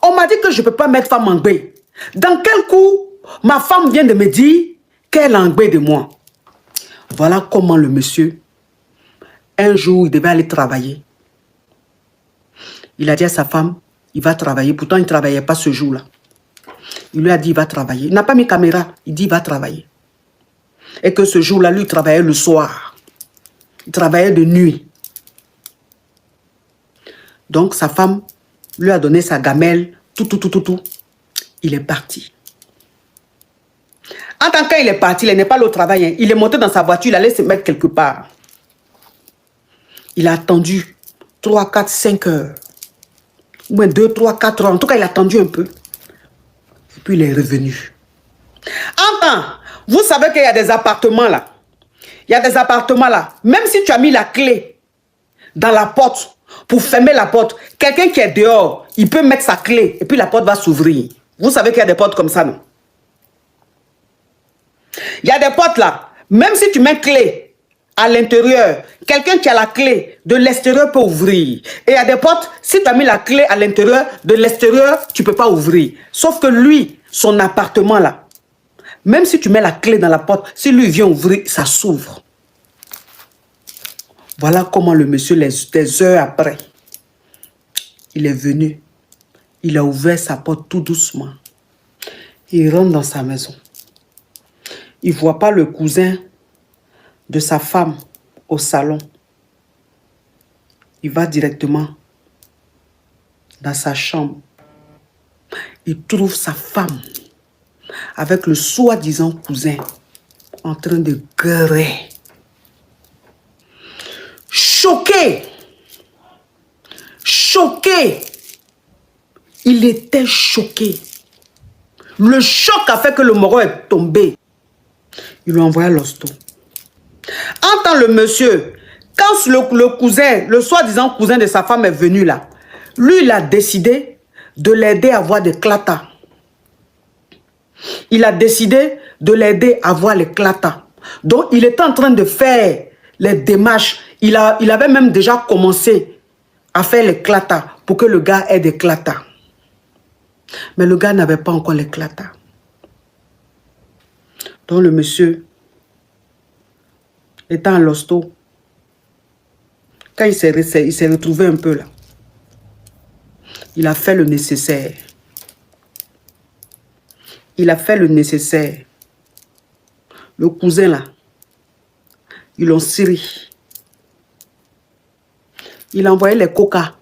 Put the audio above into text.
On m'a dit que je ne peux pas mettre femme en gbé. Dans quel coup, ma femme vient de me dire qu'elle est en gbé de moi. Voilà comment le monsieur, un jour, il devait aller travailler. Il a dit à sa femme, il va travailler. Pourtant, il ne travaillait pas ce jour-là. Il lui a dit, il va travailler. Il n'a pas mis caméra. Il dit, il va travailler. Et que ce jour-là, lui, il travaillait le soir. Il travaillait de nuit. Donc, sa femme lui a donné sa gamelle, tout. Il est parti. En tant qu'il est parti, il n'est pas allé au travail. Hein. Il est monté dans sa voiture, il allait se mettre quelque part. Il a attendu 3, 4, 5 heures. Ou bien 2, 3, 4 heures. En tout cas, il a attendu un peu. Et puis, il est revenu. Enfin, vous savez qu'il y a des appartements là. Il y a des appartements là. Même si tu as mis la clé dans la porte pour fermer la porte, quelqu'un qui est dehors, il peut mettre sa clé et puis la porte va s'ouvrir. Vous savez qu'il y a des portes comme ça, non? Il y a des portes là. Même si tu mets clé à l'intérieur, quelqu'un qui a la clé de l'extérieur peut ouvrir. Et il y a des portes, si tu as mis la clé à l'intérieur, de l'extérieur, tu ne peux pas ouvrir. Sauf que lui, son appartement là, même si tu mets la clé dans la porte, si lui vient ouvrir, ça s'ouvre. Voilà comment le monsieur, des heures après, il est venu. Il a ouvert sa porte tout doucement. Il rentre dans sa maison. Il ne voit pas le cousin de sa femme au salon. Il va directement dans sa chambre. Il trouve sa femme avec le soi-disant cousin en train de gueuler. Choqué. Choqué. Il était choqué. Le choc a fait que le moro est tombé. Il lui a envoyé à l'hosto. Entend le monsieur, quand le cousin, le soi-disant cousin de sa femme est venu là, lui, il a décidé de l'aider à voir des clatas. Il a décidé de l'aider à voir les clatas. Donc, il était en train de faire les démarches. Il avait même déjà commencé à faire les clatas pour que le gars ait des clatas. Mais le gars n'avait pas encore les clatas. Donc, le monsieur, étant à l'hosto, quand il s'est retrouvé un peu là, il a fait le nécessaire. Il a fait le nécessaire. Le cousin là, ils l'ont serré. Il a envoyé les coca